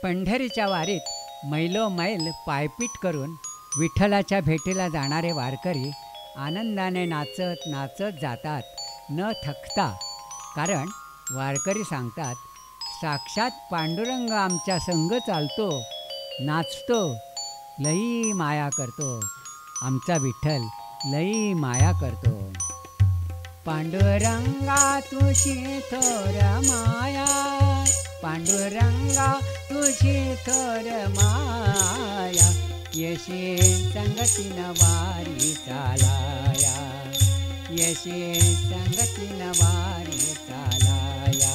पंढरीच्या वारीत मैलोमैल पायपीट करून विठ्ठलाच्या भेटीला जाणारे वारकरी आनंदाने नाचत नाचत जातात न थकता. कारण वारकरी सांगतात, साक्षात पांडुरंग आमच्या संग चालतो, नाचतो, लई माया करतो. आमचा विठ्ठल लई माया करतो. पांडुरंगा तुझी थोर माया, पांडुरंगा तुझी थोर माया, यशी संगतीन वारी चालाया, यशी संगतीन वारी चालाया.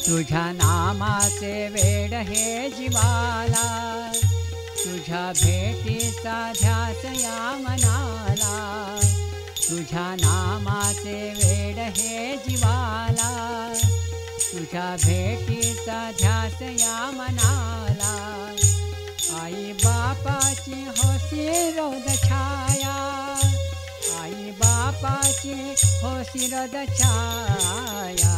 तुझ्या नामाचे वेड हे जीवाला, तुझ्या भेटीचा ध्यास या मनाला, तुझ्या नामाचे वेड हे जीवाला, तुझ्या भेटीचा ध्यास या मनाला. आई बापाची होसी रोद छाया, आई बापाची होसी रोद छाया,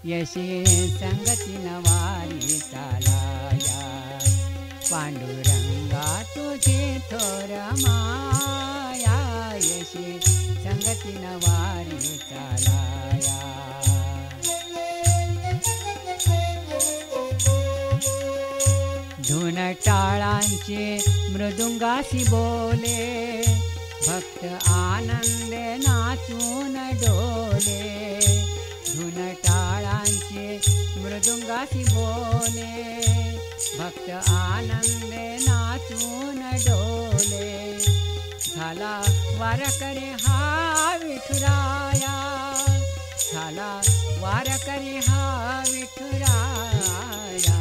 यशी संगतीन वारी चालाया. पांडुरंगा तुझी थोर माया, यशी संगतीन वारी चालाया. धुन टाळांचे मृदुंगासी बोले, भक्त आनंदे नाचून डोले. धुन टाळांचे मृदुंगासी बोले, भक्त आनंदे नाचून डोले. झाला वारकरी हा विठुराया, झाला वारकरी हा विठुराया,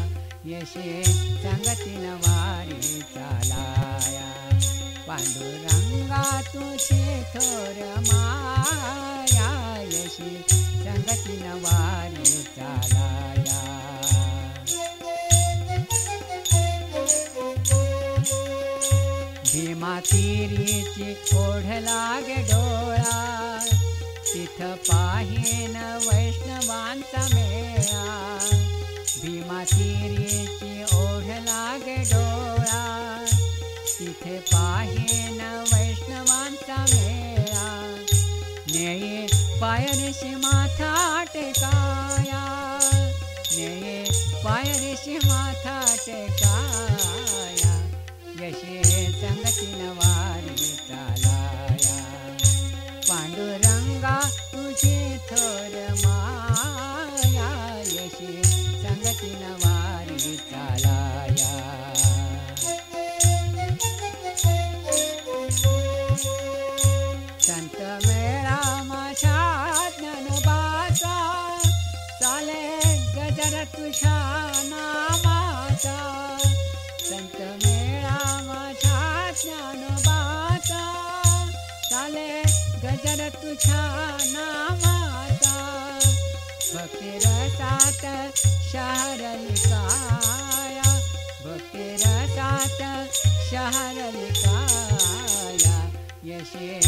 यशे संगतीन वारी चालाया. पांडुरंगा तुझे थोर माया, यशी संगतीन वारी चालाया. भीमा तिरीची ओढ लागे डोळा, तिथ पाहीन वैष्णवांचा मेळा. भीमा तिरीची ओढ लागे डोळा, तिथे पाहीन वैष्णवांचा मेळा. नेये पायरीशी माथा टेकाया, नेये पायरीशी माथा टेकाया, यशे संगतीन वारी चालाया. पांडुरंगा तुझी थोर माया, यशे संगतीन वारी चालाया. संत मेळा माझ्या ज्ञानोबाचा, चाले गजर तुझ्या नामाचा. संत मेळा माझ्या ज्ञानोबाचा, चाले गजर तुझ्या नामाचा. भक्तिरसात शहरली काया, भक्तिरसात शहरली काया, यशे